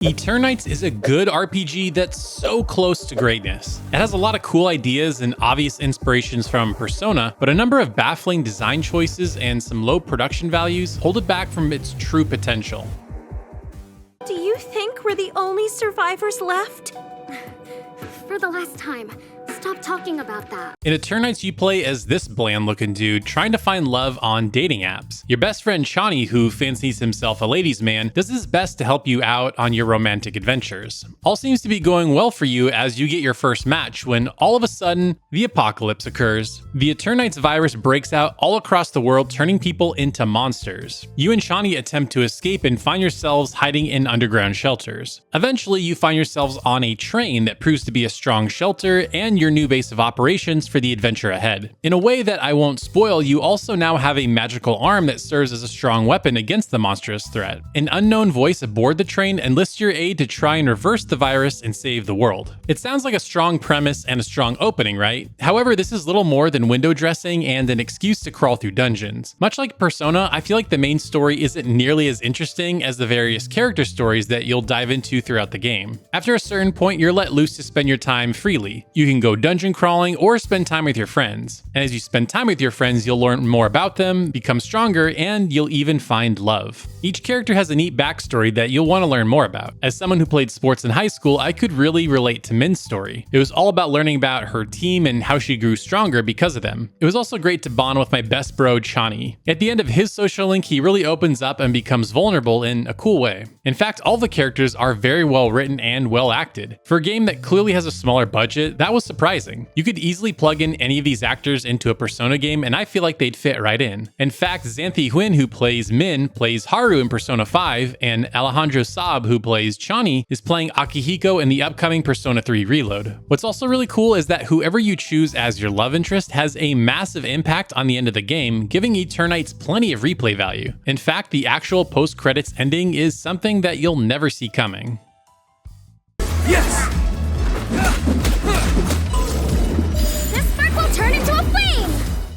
Eternights is a good RPG that's so close to greatness. It has a lot of cool ideas and obvious inspirations from Persona, but a number of baffling design choices and some low production values hold it back from its true potential. Do you think we're the only survivors left? For the last time, stop talking about that. In Eternights, you play as this bland-looking dude trying to find love on dating apps. Your best friend Chani, who fancies himself a ladies' man, does his best to help you out on your romantic adventures. All seems to be going well for you as you get your first match when all of a sudden, the apocalypse occurs. The Eternights virus breaks out all across the world, turning people into monsters. You and Chani attempt to escape and find yourselves hiding in underground shelters. Eventually, you find yourselves on a train that proves to be a strong shelter and your new base of operations for the adventure ahead. In a way that I won't spoil, you also now have a magical arm that serves as a strong weapon against the monstrous threat. An unknown voice aboard the train enlists your aid to try and reverse the virus and save the world. It sounds like a strong premise and a strong opening, right? However, this is little more than window dressing and an excuse to crawl through dungeons. Much like Persona, I feel like the main story isn't nearly as interesting as the various character stories that you'll dive into throughout the game. After a certain point, you're let loose to spend your time freely. You can go dungeon crawling or spend time with your friends. And as you spend time with your friends, you'll learn more about them, become stronger, and you'll even find love. Each character has a neat backstory that you'll want to learn more about. As someone who played sports in high school, I could really relate to Min's story. It was all about learning about her team and how she grew stronger because of them. It was also great to bond with my best bro, Chani. At the end of his social link, he really opens up and becomes vulnerable in a cool way. In fact, all the characters are very well written and well acted. For a game that clearly has a smaller budget, that was surprising. You could easily plug in any of these actors into a Persona game and I feel like they'd fit right in. In fact, Xanthi Huynh, who plays Min, plays Haru in Persona 5, and Alejandro Saab, who plays Chani, is playing Akihiko in the upcoming Persona 3 Reload. What's also really cool is that whoever you choose as your love interest has a massive impact on the end of the game, giving Eternights plenty of replay value. In fact, the actual post-credits ending is something that you'll never see coming. Yes! This spark will turn into a flame!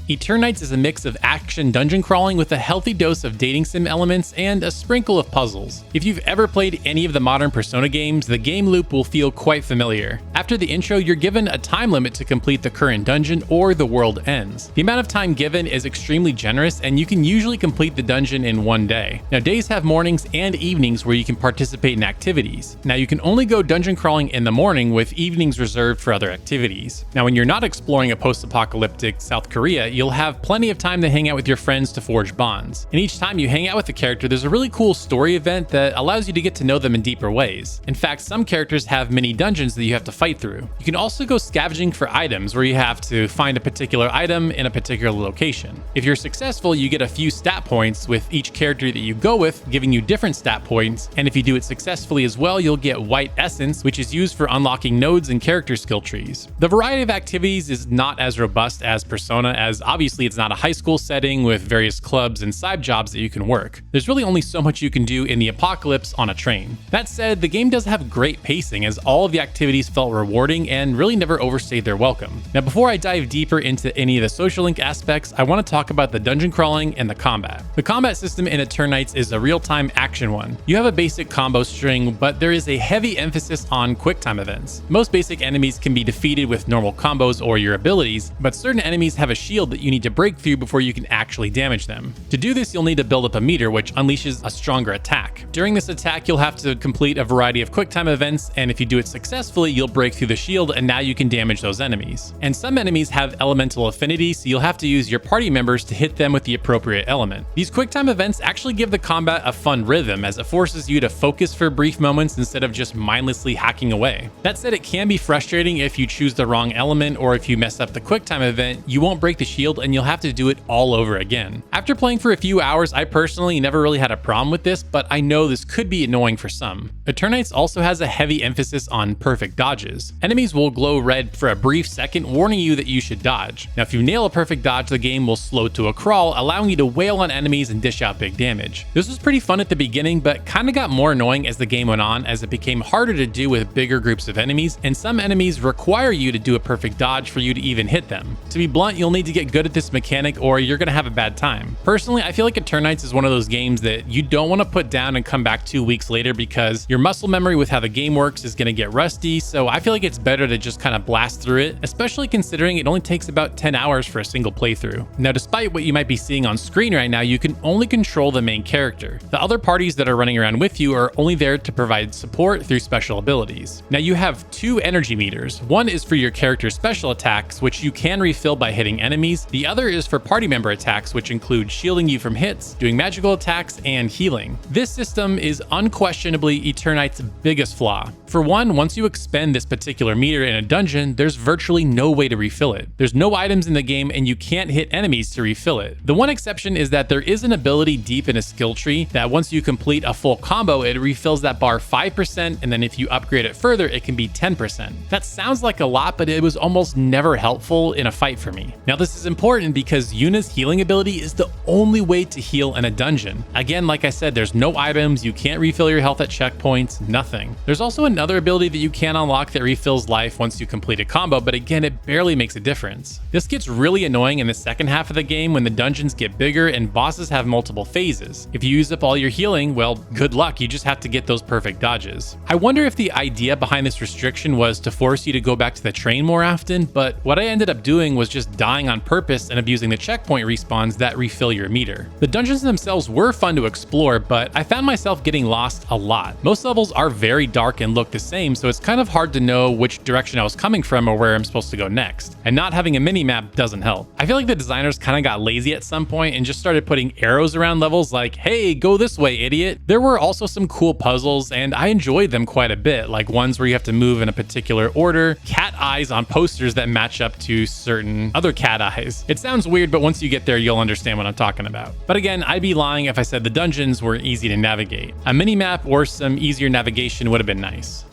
Eternights is a mix of action dungeon crawling with a healthy dose of dating sim elements and a sprinkle of puzzles. If you've ever played any of the modern Persona games, the game loop will feel quite familiar. After the intro, you're given a time limit to complete the current dungeon or the world ends. The amount of time given is extremely generous and you can usually complete the dungeon in one day. Now, days have mornings and evenings where you can participate in activities. Now, you can only go dungeon crawling in the morning with evenings reserved for other activities. Now, when you're not exploring a post-apocalyptic South Korea, you'll have plenty of time to hang out with your friends to forge bonds. And each time you hang out with a character, there's a really cool story event that allows you to get to know them in deeper ways. In fact, some characters have mini dungeons that you have to fight through. You can also go scavenging for items where you have to find a particular item in a particular location. If you're successful, you get a few stat points with each character that you go with, giving you different stat points. And if you do it successfully as well, you'll get white essence, which is used for unlocking nodes and character skill trees. The variety of activities is not as robust as Persona, as obviously it's not a high school setting with various clubs and side jobs that you can work. There's really only so much you can do in the apocalypse on a train. That said, the game does have great pacing as all of the activities felt rewarding and really never overstayed their welcome. Now, before I dive deeper into any of the social link aspects, I want to talk about the dungeon crawling and the combat. The combat system in Eternights is a real-time action one. You have a basic combo string, but there is a heavy emphasis on quick time events. Most basic enemies can be defeated with normal combos or your abilities, but certain enemies have a shield that you need to break through before you can actually damage them. To do this, you'll need to build up a meter, which unleashes a stronger attack. During this attack, you'll have to complete a variety of quick time events, and if you do it successfully, you'll break through the shield and now you can damage those enemies. And some enemies have elemental affinity, so you'll have to use your party members to hit them with the appropriate element. These quick time events actually give the combat a fun rhythm as it forces you to focus for brief moments instead of just mindlessly hacking away. That said, it can be frustrating if you choose the wrong element or if you mess up the quick time event, you won't break the shield and you'll have to do it all over again. After playing for a few hours, I personally never really had a problem with this, but I know this could be annoying for some. Eternights also has a heavy emphasis on perfect dodges. Enemies will glow red for a brief second, warning you that you should dodge. Now, if you nail a perfect dodge, the game will slow to a crawl, allowing you to wail on enemies and dish out big damage. This was pretty fun at the beginning, but kind of got more annoying as the game went on, as it became harder to do with bigger groups of enemies, and some enemies require you to do a perfect dodge for you to even hit them. To be blunt, you'll need to get good at this mechanic or you're gonna have a bad time. Personally, I feel like Eternights is one of those games that you don't want to put down and come back 2 weeks later because your muscle memory with how the game works is gonna get rusty, so I feel like it's better to just kind of blast through it, especially considering it only takes about 10 hours for a single playthrough. Now, despite what you might be seeing on screen right now, you can only control the main character. The other parties that are running around with you are only there to provide support through special abilities. Now, you have 2 energy meters. One is for your character's special attacks, which you can refill by hitting enemies. The other is for party member attacks, which include shielding you from hits, doing magical attacks, and healing. This system is unquestionably Eternights' biggest flaw. For one, once you expend this particular meter in a dungeon, there's virtually no way to refill it. There's no items in the game and you can't hit enemies to refill it. The one exception is that there is an ability deep in a skill tree that once you complete a full combo, it refills that bar 5%, and then if you upgrade it further, it can be 10%. That sounds like a lot, but it was almost never helpful in a fight for me. Now, this is important because Yuna's healing ability is the only way to heal in a dungeon. Again, like I said, there's no items, you can't refill your health at checkpoints, nothing. There's also another ability that you can unlock that refills life once you complete a combo, but again, it barely makes a difference. This gets really annoying in the second half of the game when the dungeons get bigger and bosses have multiple phases. If you use up all your healing, well, good luck, you just have to get those perfect dodges. I wonder if the idea behind this restriction was to force you to go back to the train more often, but what I ended up doing was just dying on purpose and abusing the checkpoint respawns that refill your meter. The dungeons themselves were fun to explore, but I found myself getting lost a lot. Most levels are very dark and look the same, so it's kind of hard to know which direction I was coming from or where I'm supposed to go next. And not having a mini-map doesn't help. I feel like the designers kind of got lazy at some point and just started putting arrows around levels like, hey, go this way, idiot. There were also some cool puzzles, and I enjoyed them quite a bit, like ones where you have to move in a particular order, cat eyes on posters that match up to certain other cat eyes. It sounds weird, but once you get there, you'll understand what I'm talking about. But again, I'd be lying if I said the dungeons were easy to navigate. A mini-map or some easier navigation would have been nice.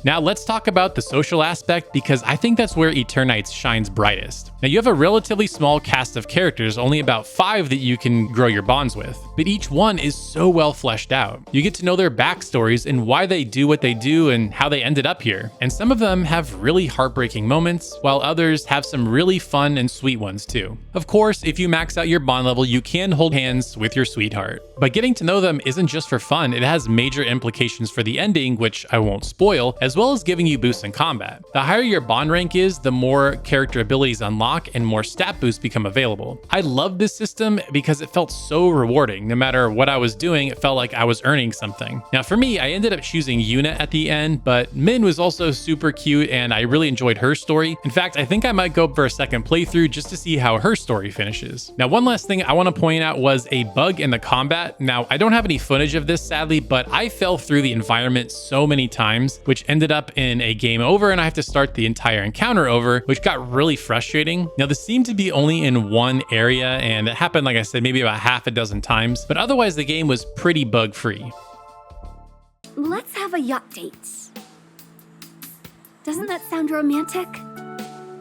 Now let's talk about the social aspect because I think that's where Eternights shines brightest. Now you have a relatively small cast of characters, only about 5 that you can grow your bonds with, but each one is so well fleshed out. You get to know their backstories and why they do what they do and how they ended up here. And some of them have really heartbreaking moments, while others have some really fun and sweet ones too. Of course, if you max out your bond level, you can hold hands with your sweetheart. But getting to know them isn't just for fun, it has major implications for the ending, which I won't spoil, as well as giving you boosts in combat. The higher your bond rank is, the more character abilities unlock and more stat boosts become available. I love this system because it felt so rewarding. No matter what I was doing, it felt like I was earning something. Now for me, I ended up choosing Yuna at the end, but Min was also super cute and I really enjoyed her story. In fact, I think I might go for a second playthrough just to see how her story finishes. Now, one last thing I want to point out was a bug in the combat. Now, I don't have any footage of this sadly, but I fell through the environment so many times, which ended up in a game over and I have to start the entire encounter over, which got really frustrating. Now, this seemed to be only in one area and it happened, like I said, maybe about half a dozen times, but otherwise the game was pretty bug free. Let's have a yacht date. Doesn't that sound romantic?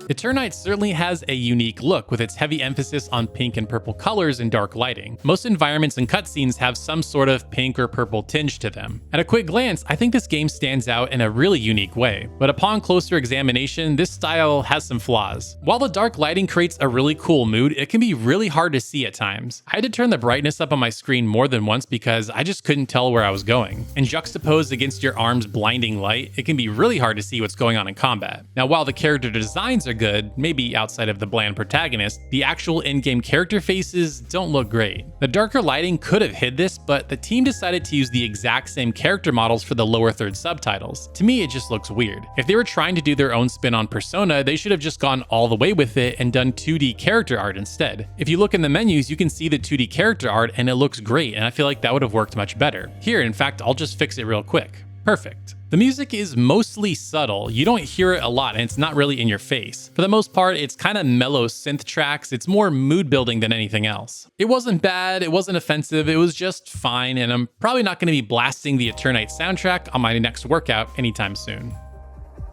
Eternights certainly has a unique look with its heavy emphasis on pink and purple colors and dark lighting. Most environments and cutscenes have some sort of pink or purple tinge to them. At a quick glance, I think this game stands out in a really unique way, but upon closer examination, this style has some flaws. While the dark lighting creates a really cool mood, it can be really hard to see at times. I had to turn the brightness up on my screen more than once because I just couldn't tell where I was going. And juxtaposed against your arm's blinding light, it can be really hard to see what's going on in combat. Now, while the character designs are good, maybe outside of the bland protagonist, the actual in-game character faces don't look great. The darker lighting could have hid this, but the team decided to use the exact same character models for the lower third subtitles. To me, it just looks weird. If they were trying to do their own spin on Persona, they should have just gone all the way with it and done 2D character art instead. If you look in the menus, you can see the 2D character art and it looks great, and I feel like that would have worked much better. Here, in fact, I'll just fix it real quick. Perfect. The music is mostly subtle. You don't hear it a lot and it's not really in your face. For the most part, it's kind of mellow synth tracks. It's more mood building than anything else. It wasn't bad, it wasn't offensive, it was just fine, and I'm probably not going to be blasting the Eternights soundtrack on my next workout anytime soon.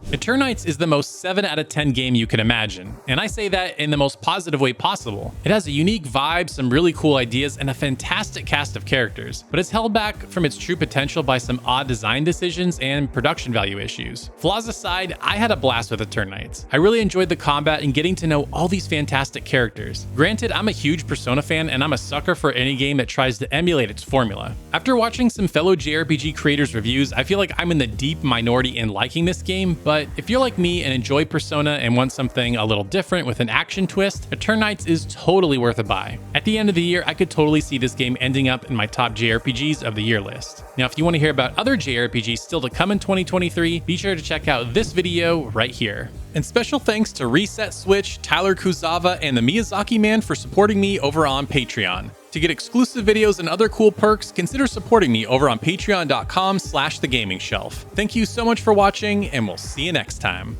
Eternights is the most 7 out of 10 game you can imagine, and I say that in the most positive way possible. It has a unique vibe, some really cool ideas, and a fantastic cast of characters, but it's held back from its true potential by some odd design decisions and production value issues. Flaws aside, I had a blast with Eternights. I really enjoyed the combat and getting to know all these fantastic characters. Granted, I'm a huge Persona fan and I'm a sucker for any game that tries to emulate its formula. After watching some fellow JRPG creators' reviews, I feel like I'm in the deep minority in liking this game, but if you're like me and enjoy Persona and want something a little different with an action twist, Eternights is totally worth a buy. At the end of the year, I could totally see this game ending up in my top JRPGs of the year list. Now, if you want to hear about other JRPGs still to come in 2023, be sure to check out this video right here. And special thanks to Reset Switch, Tyler Kuzawa, and the Miyazaki Man for supporting me over on Patreon. To get exclusive videos and other cool perks, consider supporting me over on patreon.com/thegaming shelf. Thank you so much for watching, and we'll see you next time.